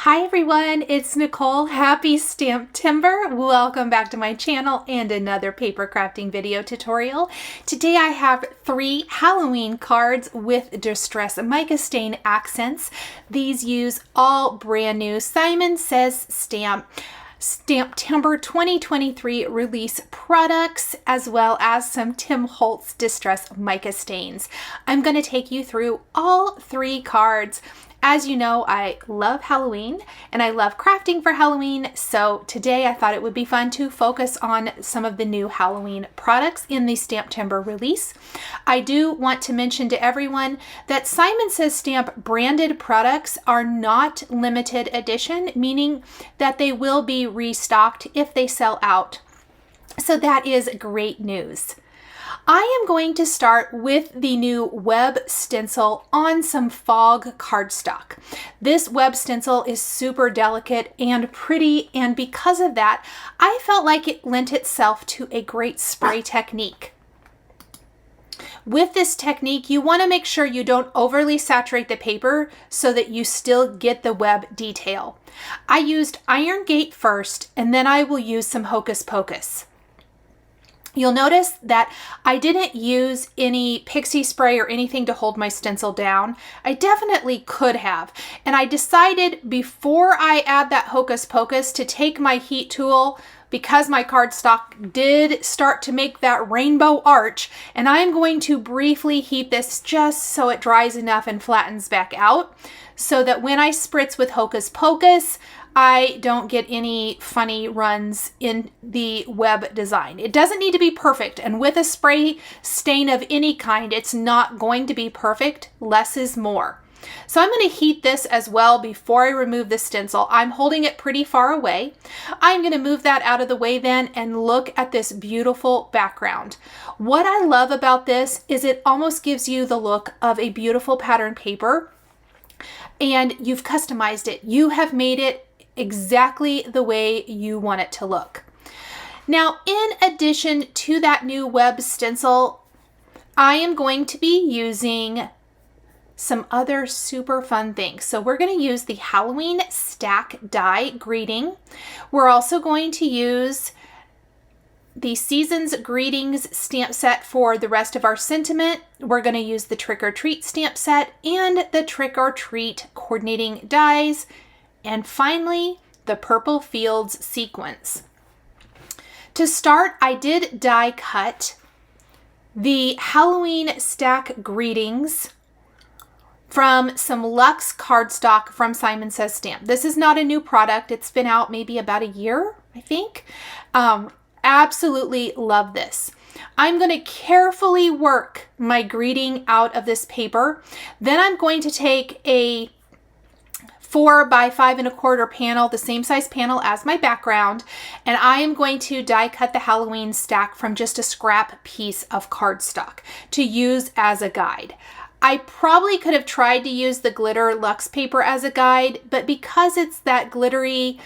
Hi everyone, it's Nicole. Happy STAMPtember. Welcome back to my channel and another paper crafting video tutorial. Today I have 3 Halloween cards with Distress Mica stain accents. These use all brand new Simon Says STAMPtember 2023 release products, as well as some Tim Holtz Distress Mica stains. I'm going to take you through all 3 cards. As you know, I love Halloween and I love crafting for Halloween, so today I thought it would be fun to focus on some of the new Halloween products in the STAMPtember release. I do want to mention to everyone that Simon Says Stamp branded products are not limited edition, meaning that they will be restocked if they sell out. So that is great news. I am going to start with the new web stencil on some fog cardstock. This web stencil is super delicate and pretty, and because of that, I felt like it lent itself to a great spray technique. With this technique, you want to make sure you don't overly saturate the paper so that you still get the web detail. I used Iron Gate first, and then I will use some Hocus Pocus. You'll notice that I didn't use any pixie spray or anything to hold my stencil down. I definitely could have. And I decided before I add that Hocus Pocus to take my heat tool, because my cardstock did start to make that rainbow arch, and I'm going to briefly heat this just so it dries enough and flattens back out, so that when I spritz with Hocus Pocus, I don't get any funny runs in the web design. It doesn't need to be perfect, and with a spray stain of any kind, it's not going to be perfect. Less is more. So I'm going to heat this as well before I remove the stencil. I'm holding it pretty far away. I'm going to move that out of the way then and look at this beautiful background. What I love about this is it almost gives you the look of a beautiful pattern paper, and you've customized it. You have made it exactly the way you want it to look. Now, in addition to that new web stencil, I am going to be using some other super fun things. So we're going to use the Halloween stack die greeting. We're also going to use the Seasons Greetings stamp set for the rest of our sentiment. We're going to use the Trick or Treat stamp set and the Trick or Treat coordinating dies. And finally, the Purple Fields sequence. To start, I did die cut the Halloween stack greetings from some Luxe cardstock from Simon Says Stamp. This is not a new product. It's been out maybe about a year, I think. Absolutely love this. I'm going to carefully work my greeting out of this paper. Then I'm going to take a 4 by 5 1/4 panel, the same size panel as my background, and I am going to die cut the Halloween stack from just a scrap piece of cardstock to use as a guide. I probably could have tried to use the glitter Luxe paper as a guide, but because it's that glittery,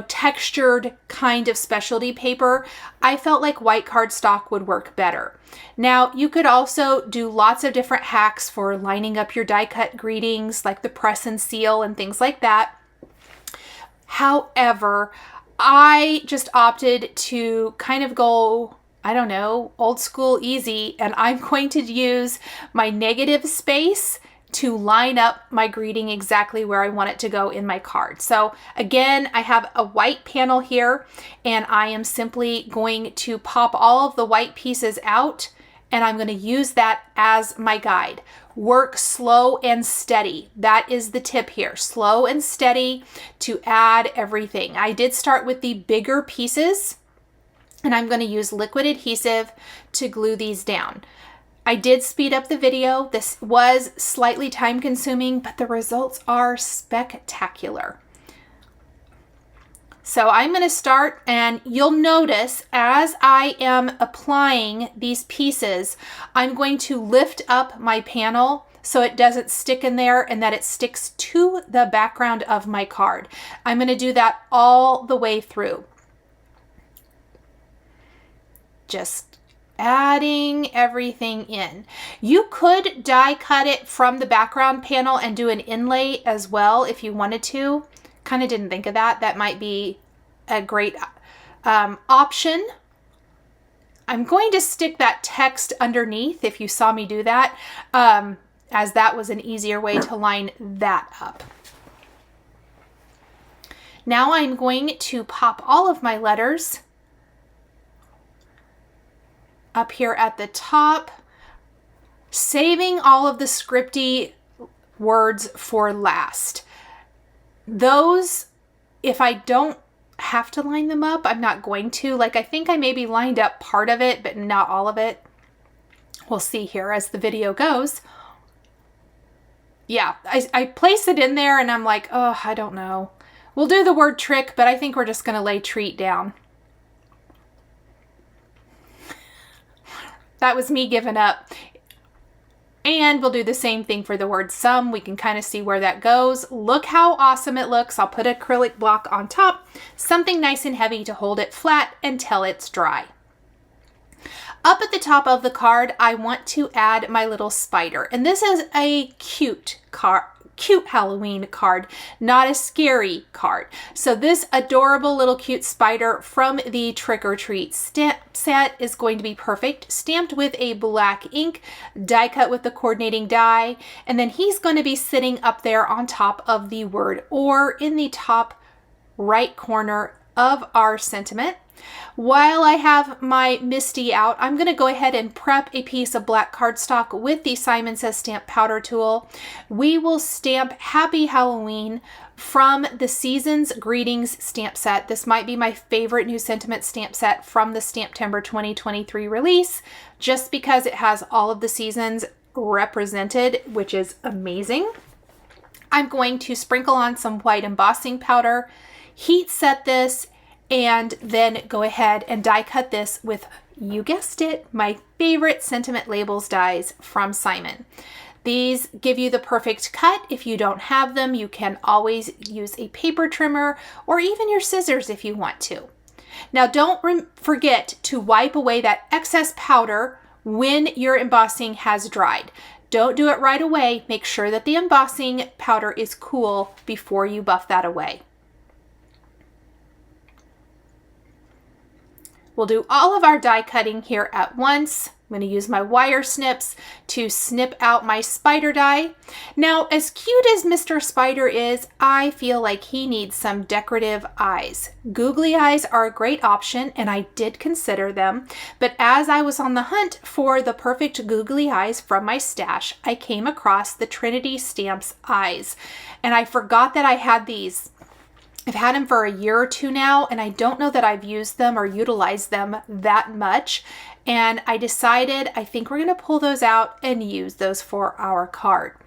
textured kind of specialty paper, I felt like white cardstock would work better. Now, you could also do lots of different hacks for lining up your die cut greetings, like the press and seal and things like that. However, I just opted to kind of go, I don't know, old school easy, and I'm going to use my negative space to line up my greeting exactly where I want it to go in my card. So again, I have a white panel here, and I am simply going to pop all of the white pieces out, and I'm going to use that as my guide. Work slow and steady. That is the tip here. Slow and steady to add everything. I did start with the bigger pieces, and I'm going to use liquid adhesive to glue these down. I did speed up the video. This was slightly time consuming, but the results are spectacular. So I'm going to start, and you'll notice as I am applying these pieces, I'm going to lift up my panel so it doesn't stick in there and that it sticks to the background of my card. I'm going to do that all the way through. Just adding everything in. You could die cut it from the background panel and do an inlay as well if you wanted to. kind of didn't think of that. That might be a great option. I'm going to stick that text underneath if you saw me do that, as that was an easier way to line that up. Now I'm going to pop all of my letters up here at the top, saving all of the scripty words for last. Those, if I don't have to line them up, I'm not going to. Like, I think I maybe lined up part of it, but not all of it. We'll see here as the video goes. Yeah, I place it in there and I'm like, oh, I don't know. We'll do the word trick, but I think we're just going to lay treat down. That was me giving up. And we'll do the same thing for the word some. We can kind of see where that goes. Look how awesome it looks. I'll put an acrylic block on top, something nice and heavy to hold it flat until it's dry. Up at the top of the card, I want to add my little spider. And this is a cute Halloween card, not a scary card. So this adorable little cute spider from the Trick or Treat stamp set is going to be perfect, stamped with a black ink, die cut with the coordinating die, and then he's going to be sitting up there on top of the word or in the top right corner of our sentiment. While I have my Misty out, I'm going to go ahead and prep a piece of black cardstock with the Simon Says Stamp powder tool. We will stamp Happy Halloween from the Season's Greetings stamp set. This might be my favorite new sentiment stamp set from the STAMPtember 2023 release, just because it has all of the seasons represented, which is amazing. I'm going to sprinkle on some white embossing powder, heat set this, and then go ahead and die cut this with, you guessed it, my favorite sentiment labels dies from Simon. These give you the perfect cut. If you don't have them, you can always use a paper trimmer or even your scissors if you want to. Now don't forget to wipe away that excess powder when your embossing has dried. Don't do it right away. Make sure that the embossing powder is cool before you buff that away. We'll do all of our die cutting here at once. I'm going to use my wire snips to snip out my spider die. Now, as cute as Mr. Spider is, I feel like he needs some decorative eyes. Googly eyes are a great option, and I did consider them, but as I was on the hunt for the perfect googly eyes from my stash, I came across the Trinity Stamps eyes, and I forgot that I had these. I've had them for a year or two now, and I don't know that I've used them or utilized them that much. And I decided I think we're going to pull those out and use those for our card.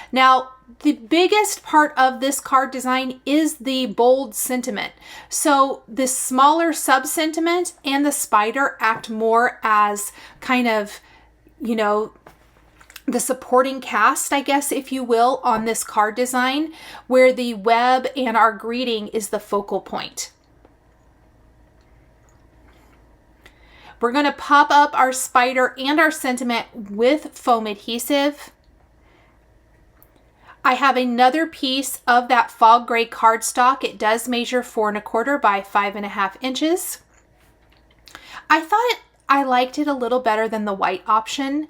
Now, the biggest part of this card design is the bold sentiment. So the smaller sub-sentiment and the spider act more as kind of, you know, the supporting cast, I guess, if you will, on this card design, where the web and our greeting is the focal point. We're going to pop up our spider and our sentiment with foam adhesive. I have another piece of that fog gray cardstock. It does measure 4 1/4 by 5.5 inches. I thought I liked it a little better than the white option.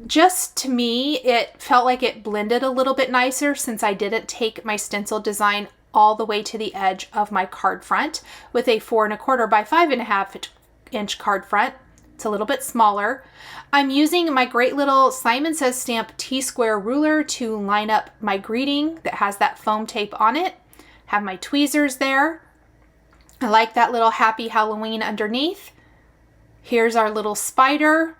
Just to me, it felt like it blended a little bit nicer since I didn't take my stencil design all the way to the edge of my card front with a 4 1/4 by 5.5 inch card front. It's a little bit smaller. I'm using my great little Simon Says Stamp T-square ruler to line up my greeting that has that foam tape on it. Have my tweezers there. I like that little Happy Halloween underneath. Here's our little spider.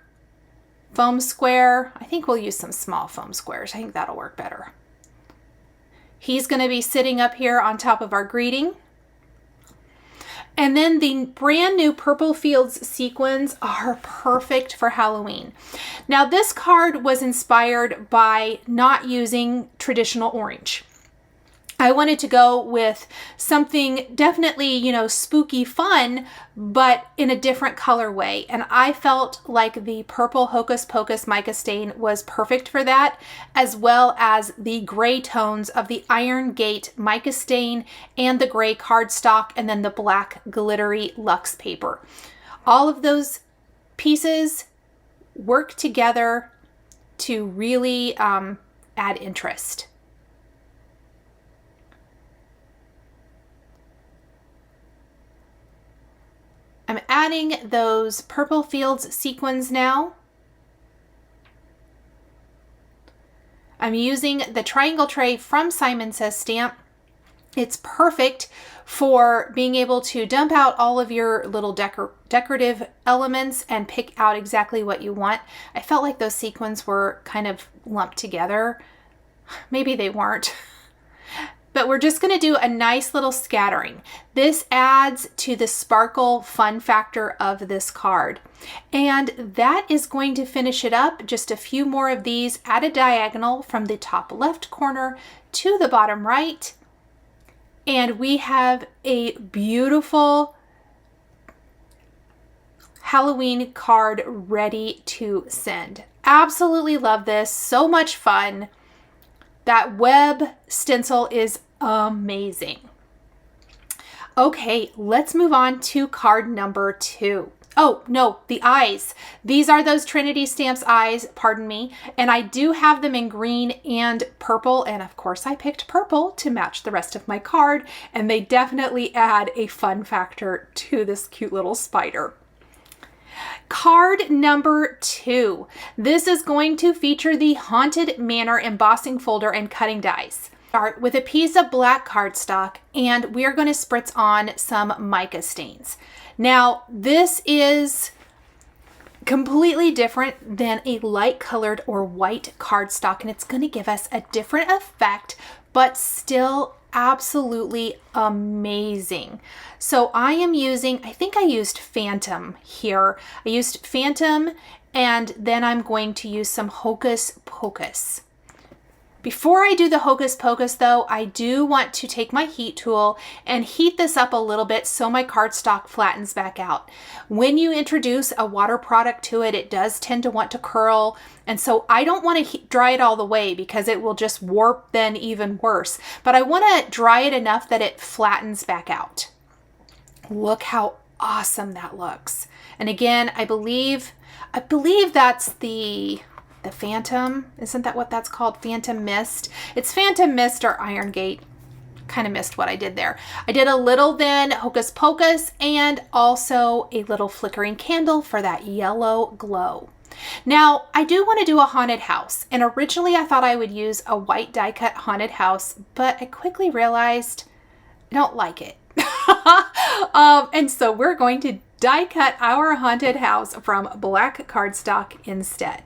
Foam square. I think we'll use some small foam squares. I think that'll work better. He's going to be sitting up here on top of our greeting. And then the brand new Purple Fields sequins are perfect for Halloween. Now this card was inspired by not using traditional orange. I wanted to go with something definitely, you know, spooky fun, but in a different colorway. And I felt like the purple Hocus Pocus mica stain was perfect for that, as well as the gray tones of the Iron Gate mica stain and the gray cardstock, and then the black glittery luxe paper. All of those pieces work together to really add interest. I'm adding those purple fields sequins now. I'm using the triangle tray from Simon Says Stamp. It's perfect for being able to dump out all of your little decorative elements and pick out exactly what you want. I felt like those sequins were kind of lumped together. Maybe they weren't. But we're just going to do a nice little scattering. This adds to the sparkle fun factor of this card. And that is going to finish it up. Just a few more of these at a diagonal from the top left corner to the bottom right. And we have a beautiful Halloween card ready to send. Absolutely love this. So much fun. That web stencil is amazing. Okay, let's move on to card number 2. Oh, no, the eyes. These are those Trinity Stamps eyes, pardon me. And I do have them in green and purple. And of course I picked purple to match the rest of my card. And they definitely add a fun factor to this cute little spider. Card number 2. This is going to feature the Haunted Manor embossing folder and cutting dies. Start with a piece of black cardstock, and we are going to spritz on some mica stains. Now, this is completely different than a light colored or white cardstock, and it's going to give us a different effect, but still absolutely amazing. So I am using, I think I used Phantom here. I used Phantom, and then I'm going to use some Hocus Pocus. Before I do the Hocus Pocus though, I do want to take my heat tool and heat this up a little bit so my cardstock flattens back out. When you introduce a water product to it, it does tend to want to curl. And so I don't want to dry it all the way because it will just warp then even worse. But I want to dry it enough that it flattens back out. Look how awesome that looks. And again, I believe that's the Phantom. Isn't that what that's called? Phantom Mist. It's Phantom Mist or Iron Gate. Kind of missed what I did there. I did a little then Hocus Pocus and also a little flickering candle for that yellow glow. Now, I do want to do a haunted house, and originally I thought I would use a white die cut haunted house, but I quickly realized I don't like it. And so we're going to die cut our haunted house from black cardstock instead.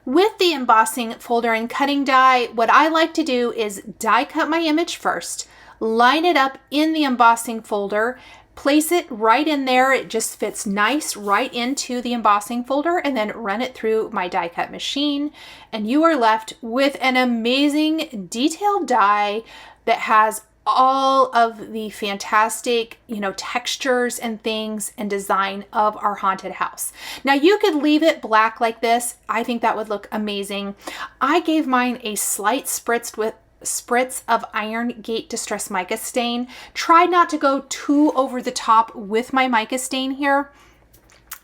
With the embossing folder and cutting die, what I like to do is die cut my image first, line it up in the embossing folder, place it right in there. It just fits nice right into the embossing folder, and then run it through my die cut machine. And you are left with an amazing detailed die that has all of the fantastic, textures and things and design of our haunted house. Now you could leave it black like this. I think that would look amazing. I gave mine a slight spritz of Iron Gate Distress Mica Stain. Tried not to go too over the top with my mica stain here,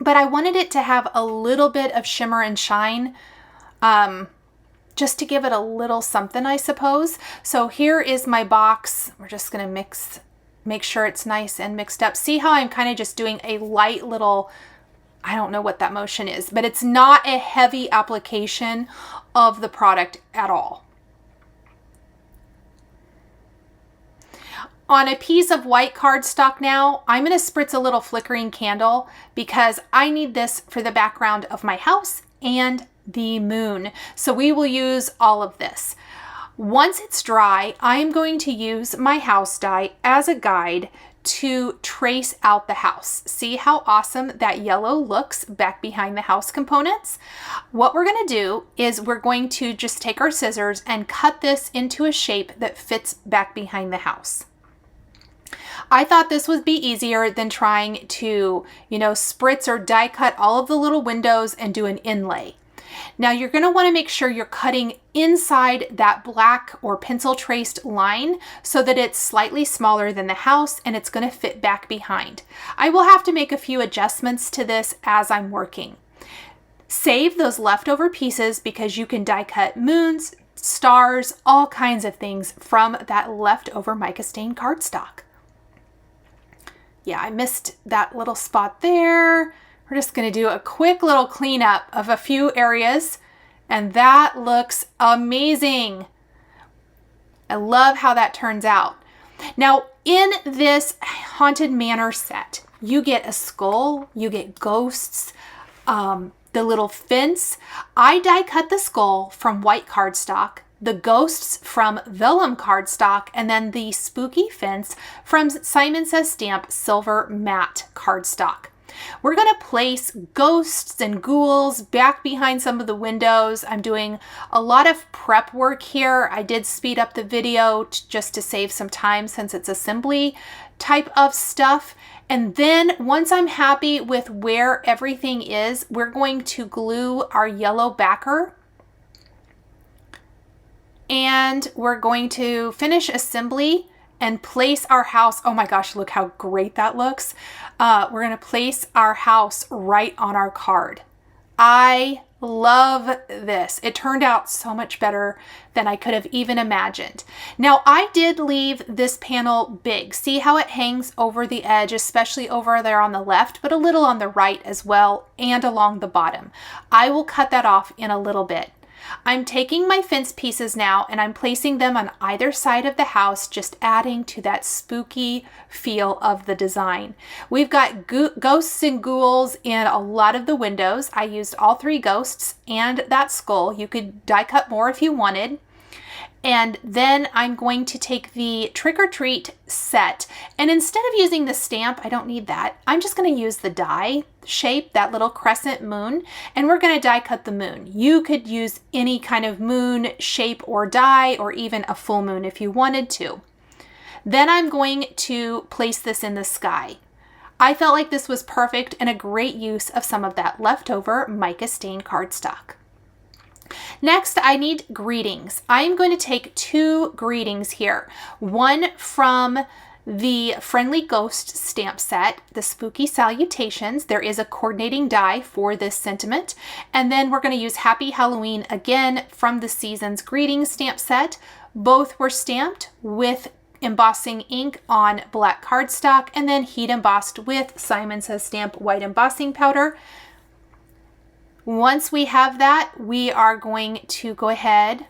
but I wanted it to have a little bit of shimmer and shine. Just to give it a little something, I suppose. So here is my box. We're just gonna make sure it's nice and mixed up. See how I'm kind of just doing a light little, I don't know what that motion is, but it's not a heavy application of the product at all. On a piece of white cardstock now, I'm gonna spritz a little flickering candle because I need this for the background of my house and the moon. So we will use all of this. Once it's dry, I'm going to use my house die as a guide to trace out the house. See how awesome that yellow looks back behind the house components? What we're going to do is we're going to just take our scissors and cut this into a shape that fits back behind the house. I thought this would be easier than trying to, spritz or die cut all of the little windows and do an inlay. Now you're going to want to make sure you're cutting inside that black or pencil traced line so that it's slightly smaller than the house and it's going to fit back behind. I will have to make a few adjustments to this as I'm working. Save those leftover pieces because you can die cut moons, stars, all kinds of things from that leftover mica stain cardstock. Yeah, I missed that little spot there. We're just going to do a quick little cleanup of a few areas, and that looks amazing. I love how that turns out. Now, in this Haunted Manor set, you get a skull, you get ghosts, the little fence. I die cut the skull from white cardstock, the ghosts from vellum cardstock, and then the spooky fence from Simon Says Stamp silver matte cardstock. We're going to place ghosts and ghouls back behind some of the windows. I'm doing a lot of prep work here. I did speed up the video just to save some time since it's assembly type of stuff. And then once I'm happy with where everything is, we're going to glue our yellow backer. And we're going to finish assembly and place our house. Oh my gosh, look how great that looks. We're going to place our house right on our card. I love this. It turned out so much better than I could have even imagined. Now, I did leave this panel big. See how it hangs over the edge, especially over there on the left, but a little on the right as well, and along the bottom. I will cut that off in a little bit. I'm taking my fence pieces now and I'm placing them on either side of the house, just adding to that spooky feel of the design. We've got ghosts and ghouls in a lot of the windows. I used all 3 ghosts and that skull. You could die cut more if you wanted. And then I'm going to take the Trick or Treat set, and instead of using the stamp, I don't need that. I'm just going to use the die shape, that little crescent moon, and we're going to die cut the moon. You could use any kind of moon shape or die, or even a full moon if you wanted to. Then I'm going to place this in the sky. I felt like this was perfect and a great use of some of that leftover mica stain cardstock. Next, I need greetings. I'm going to take 2 greetings here. One from the Friendly Ghost stamp set, the Spooky Salutations. There is a coordinating die for this sentiment. And then we're going to use Happy Halloween again from the Seasons Greetings stamp set. Both were stamped with embossing ink on black cardstock and then heat embossed with Simon Says Stamp white embossing powder. Once we have that, we are going to go ahead,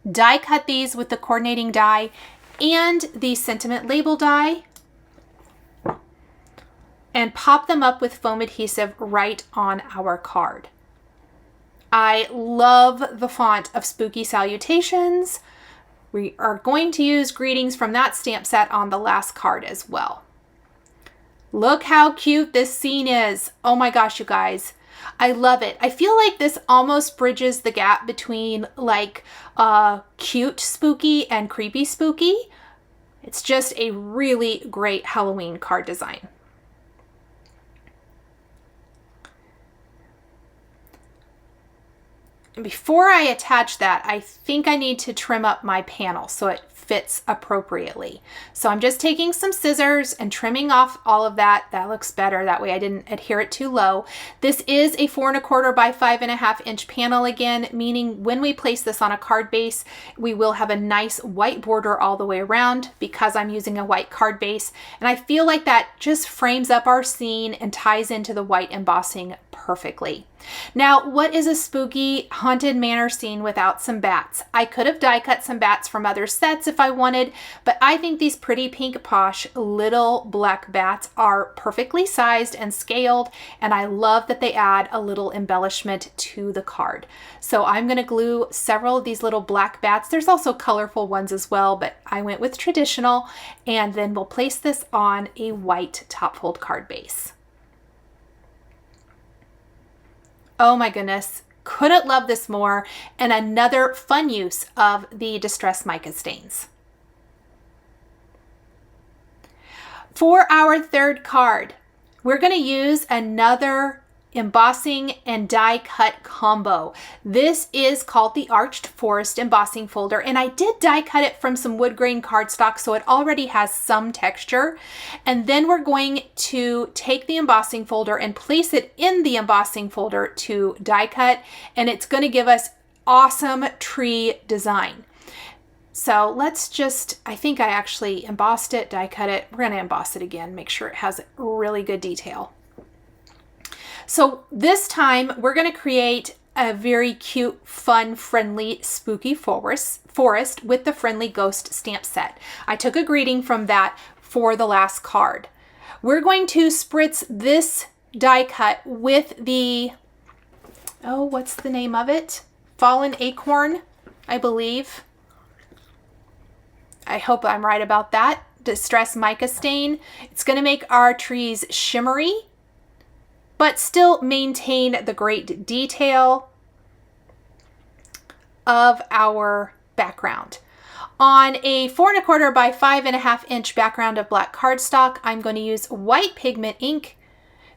die cut these with the coordinating die and the sentiment label die, and pop them up with foam adhesive right on our card. I love the font of Spooky Salutations. We are going to use greetings from that stamp set on the last card as well. Look how cute this scene is. Oh my gosh, you guys. I love it. I feel like this almost bridges the gap between like cute spooky and creepy spooky. It's just a really great Halloween card design. And before I attach that, I think I need to trim up my panel so it fits appropriately. So I'm just taking some scissors and trimming off all of that. That looks better. That way I didn't adhere it too low. This is a 4 1/4 by 5.5 inch panel again, meaning when we place this on a card base, we will have a nice white border all the way around because I'm using a white card base. And I feel like that just frames up our scene and ties into the white embossing perfectly. Now, what is a spooky haunted manor scene without some bats? I could have die cut some bats from other sets if I wanted, but I think these pretty pink posh little black bats are perfectly sized and scaled, and I love that they add a little embellishment to the card. So I'm going to glue several of these little black bats. There's also colorful ones as well, but I went with traditional, and then we'll place this on a white top fold card base. Oh my goodness, couldn't love this more, and another fun use of the distress mica stains. For our third card, we're going to use another embossing and die cut combo. This is called the Arched Forest embossing folder, and I did die cut it from some wood grain cardstock, so it already has some texture. And then we're going to take the embossing folder and place it in the embossing folder to die cut, and it's going to give us awesome tree design. So let's just, I think I actually embossed it, die cut it. We're going to emboss it again, make sure it has really good detail. So this time we're going to create a very cute, fun, friendly, spooky forest with the Friendly Ghost stamp set. I took a greeting from that for the last card. We're going to spritz this die cut with the, oh, what's the name of it? Fallen Acorn, I believe. I hope I'm right about that. Distress mica stain. It's going to make our trees shimmery, but still maintain the great detail of our background. On a 4 1/4 by 5.5 inch background of black cardstock, I'm going to use white pigment ink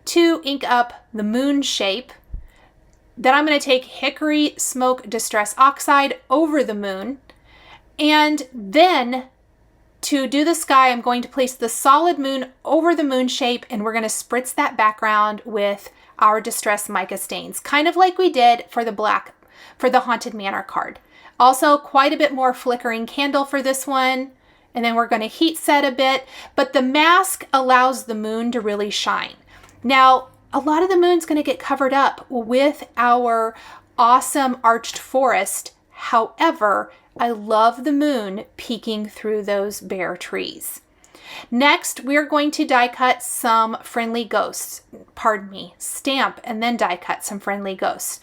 to ink up the moon shape. Then I'm going to take Hickory Smoke Distress Oxide over the moon. And then to do the sky, I'm going to place the solid moon over the moon shape, and we're going to spritz that background with our Distress Mica stains, kind of like we did for the Haunted Manor card. Also, quite a bit more flickering candle for this one. And then we're going to heat set a bit, but the mask allows the moon to really shine. Now, a lot of the moon's going to get covered up with our awesome arched forest. However, I love the moon peeking through those bare trees. Next, we're going to die cut some friendly ghosts. Pardon me, stamp and then die cut some friendly ghosts.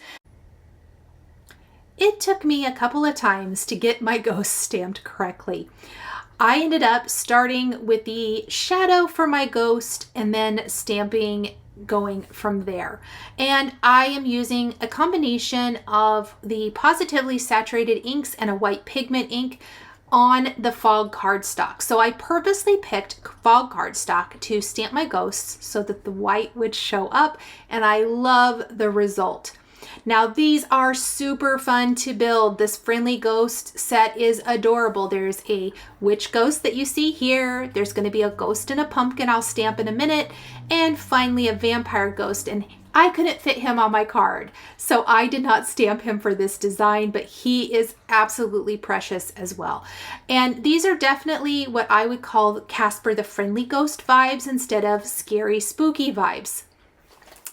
It took me a couple of times to get my ghosts stamped correctly. I ended up starting with the shadow for my ghost and then stamping going from there. And I am using a combination of the positively saturated inks and a white pigment ink on the fog cardstock. So I purposely picked fog cardstock to stamp my ghosts so that the white would show up, and I love the result. Now these are super fun to build. This friendly ghost set is adorable. There's a witch ghost that you see here. There's going to be a ghost and a pumpkin I'll stamp in a minute. And finally a vampire ghost. And I couldn't fit him on my card, so I did not stamp him for this design, but he is absolutely precious as well. And these are definitely what I would call Casper the Friendly Ghost vibes instead of scary spooky vibes.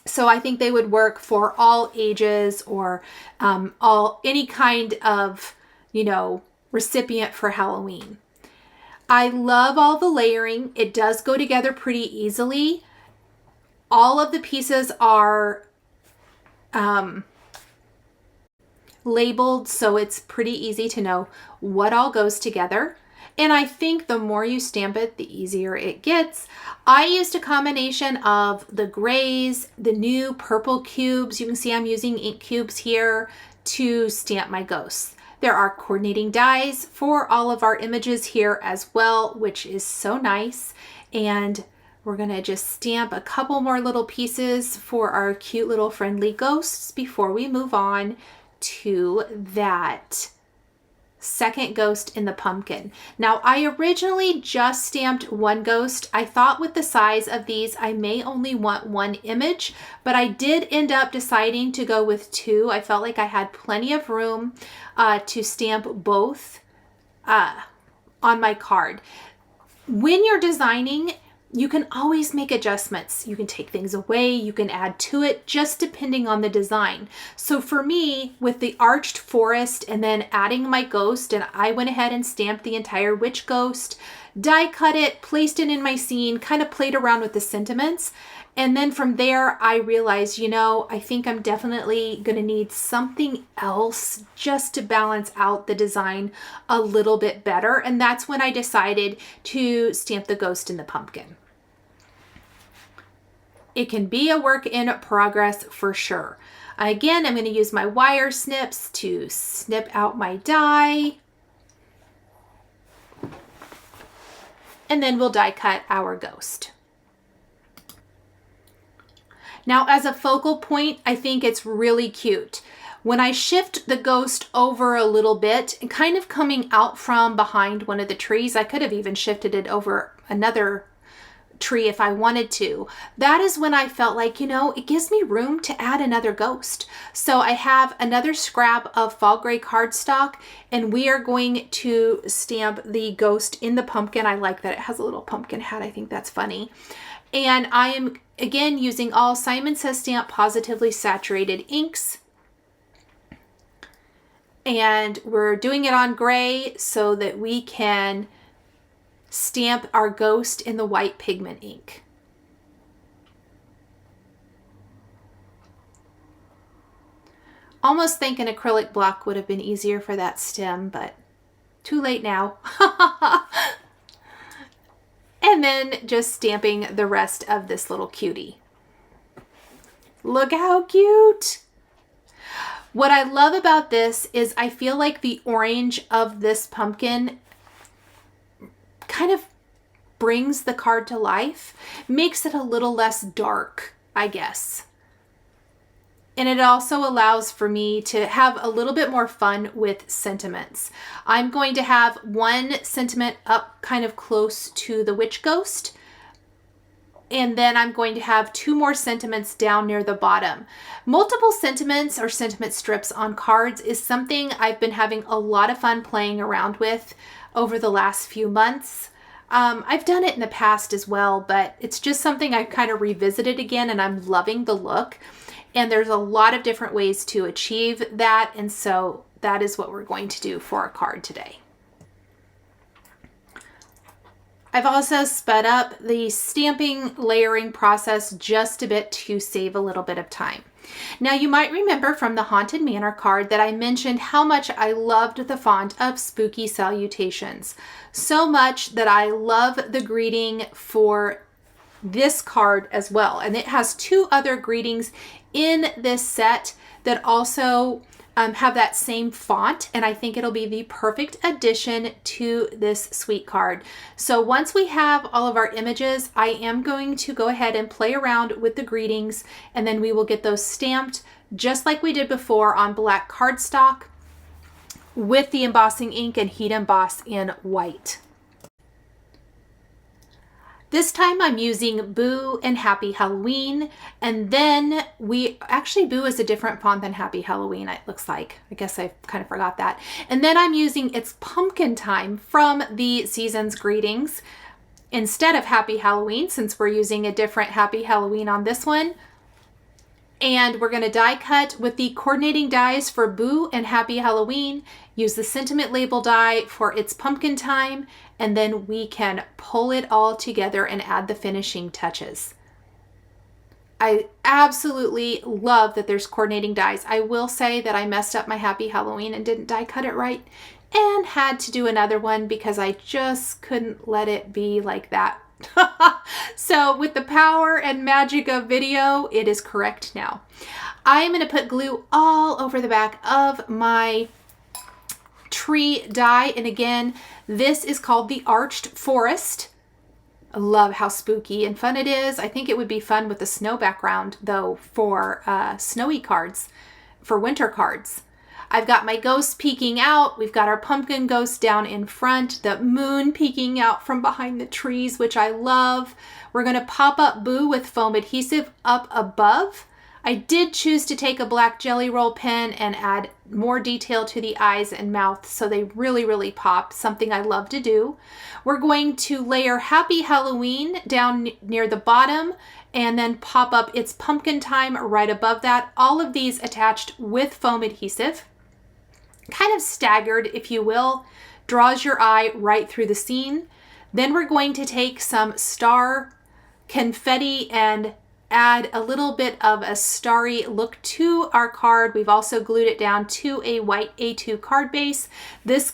So I think they would work for all ages or any kind of, recipient for Halloween. I love all the layering. It does go together pretty easily. All of the pieces are labeled, so it's pretty easy to know what all goes together. And I think the more you stamp it, the easier it gets. I used a combination of the grays, the new purple cubes. You can see I'm using ink cubes here to stamp my ghosts. There are coordinating dies for all of our images here as well, which is so nice. And we're gonna just stamp a couple more little pieces for our cute little friendly ghosts before we move on to that second ghost in the pumpkin. Now, I originally just stamped one ghost. I thought with the size of these, I may only want one image, but I did end up deciding to go with two. I felt like I had plenty of room to stamp both on my card. When you're designing, you can always make adjustments. You can take things away, you can add to it, just depending on the design. So for me, with the arched forest and then adding my ghost, and I went ahead and stamped the entire witch ghost, die cut it, placed it in my scene, kind of played around with the sentiments. And then from there, I realized, you know, I think I'm definitely going to need something else just to balance out the design a little bit better. And that's when I decided to stamp the ghost in the pumpkin. It can be a work in progress for sure. Again, I'm going to use my wire snips to snip out my die. And then we'll die cut our ghost. Now, as a focal point, I think it's really cute. When I shift the ghost over a little bit and kind of coming out from behind one of the trees, I could have even shifted it over another tree if I wanted to. That is when I felt like, you know, it gives me room to add another ghost. So I have another scrap of fall gray cardstock, and we are going to stamp the ghost in the pumpkin. I like that it has a little pumpkin hat. I think that's funny. And I am, again, using all Simon Says Stamp positively saturated inks. And we're doing it on gray so that we can stamp our ghost in the white pigment ink. Almost think an acrylic block would have been easier for that stem, but too late now. And then just stamping the rest of this little cutie. Look how cute. What I love about this is I feel like the orange of this pumpkin kind of brings the card to life, makes it a little less dark, I guess. And it also allows for me to have a little bit more fun with sentiments. I'm going to have one sentiment up kind of close to the witch ghost. And then I'm going to have two more sentiments down near the bottom. Multiple sentiments or sentiment strips on cards is something I've been having a lot of fun playing around with over the last few months. I've done it in the past as well, but it's just something I've kind of revisited again, and I'm loving the look. And there's a lot of different ways to achieve that. And so that is what we're going to do for our card today. I've also sped up the stamping layering process just a bit to save a little bit of time. Now, you might remember from the Haunted Manor card that I mentioned how much I loved the font of Spooky Salutations. So much that I love the greeting for this card as well. And it has two other greetings in this set that also have that same font, and I think it'll be the perfect addition to this sweet card. So once we have all of our images, I am going to go ahead and play around with the greetings, and then we will get those stamped just like we did before on black cardstock with the embossing ink and heat emboss in white. This time I'm using Boo and Happy Halloween, and then Boo is a different font than Happy Halloween, it looks like. I guess I kind of forgot that. And then I'm using It's Pumpkin Time from the Season's Greetings instead of Happy Halloween, since we're using a different Happy Halloween on this one. And we're going to die cut with the coordinating dies for Boo and Happy Halloween, use the sentiment label die for It's Pumpkin Time, and then we can pull it all together and add the finishing touches. I absolutely love that there's coordinating dies. I will say that I messed up my Happy Halloween and didn't die cut it right and had to do another one because I just couldn't let it be like that. So with the power and magic of video, it is correct now. I am going to put glue all over the back of my tree die. And again, this is called the Arched Forest. I love how spooky and fun it is. I think it would be fun with a snow background though for snowy cards, for winter cards. I've got my ghost peeking out. We've got our pumpkin ghost down in front, the moon peeking out from behind the trees, which I love. We're going to pop up Boo with foam adhesive up above. I did choose to take a black jelly roll pen and add more detail to the eyes and mouth so they really, really pop, something I love to do. We're going to layer Happy Halloween down near the bottom and then pop up It's Pumpkin Time right above that. All of these attached with foam adhesive, kind of staggered, if you will, draws your eye right through the scene. Then we're going to take some star confetti and add a little bit of a starry look to our card. We've also glued it down to a white A2 card base. This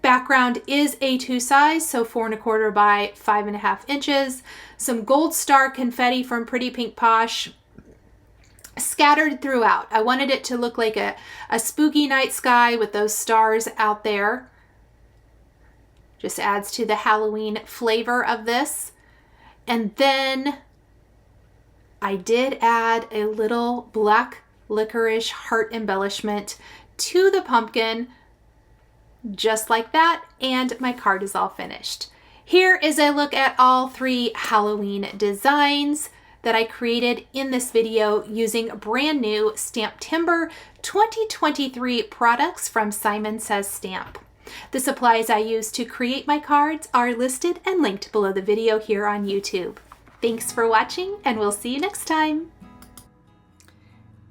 background is A2 size, so 4 1/4 by 5 1/2 inches. Some gold star confetti from Pretty Pink Posh scattered throughout. I wanted it to look like a spooky night sky with those stars out there. Just adds to the Halloween flavor of this. And then I did add a little black licorice heart embellishment to the pumpkin, just like that, and my card is all finished. Here is a look at all 3 Halloween designs that I created in this video using brand new STAMPtember 2023 products from Simon Says Stamp. The supplies I used to create my cards are listed and linked below the video here on YouTube. Thanks for watching, and we'll see you next time.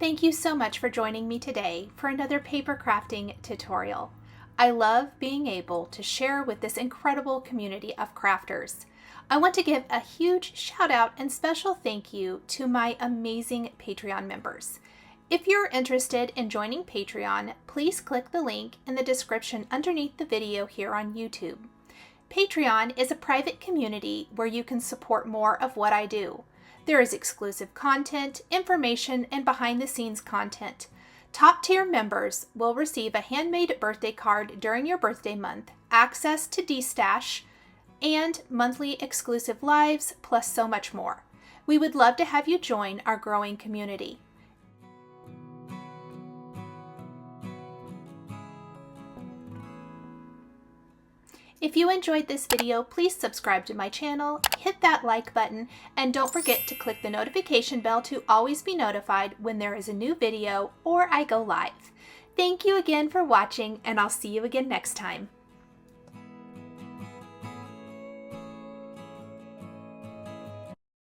Thank you so much for joining me today for another paper crafting tutorial. I love being able to share with this incredible community of crafters. I want to give a huge shout out and special thank you to my amazing Patreon members. If you're interested in joining Patreon, please click the link in the description underneath the video here on YouTube. Patreon is a private community where you can support more of what I do. There is exclusive content, information, and behind-the-scenes content. Top-tier members will receive a handmade birthday card during your birthday month, access to D-Stash, and monthly exclusive lives, plus so much more. We would love to have you join our growing community. If you enjoyed this video, please subscribe to my channel, hit that like button, and don't forget to click the notification bell to always be notified when there is a new video or I go live. Thank you again for watching, and I'll see you again next time.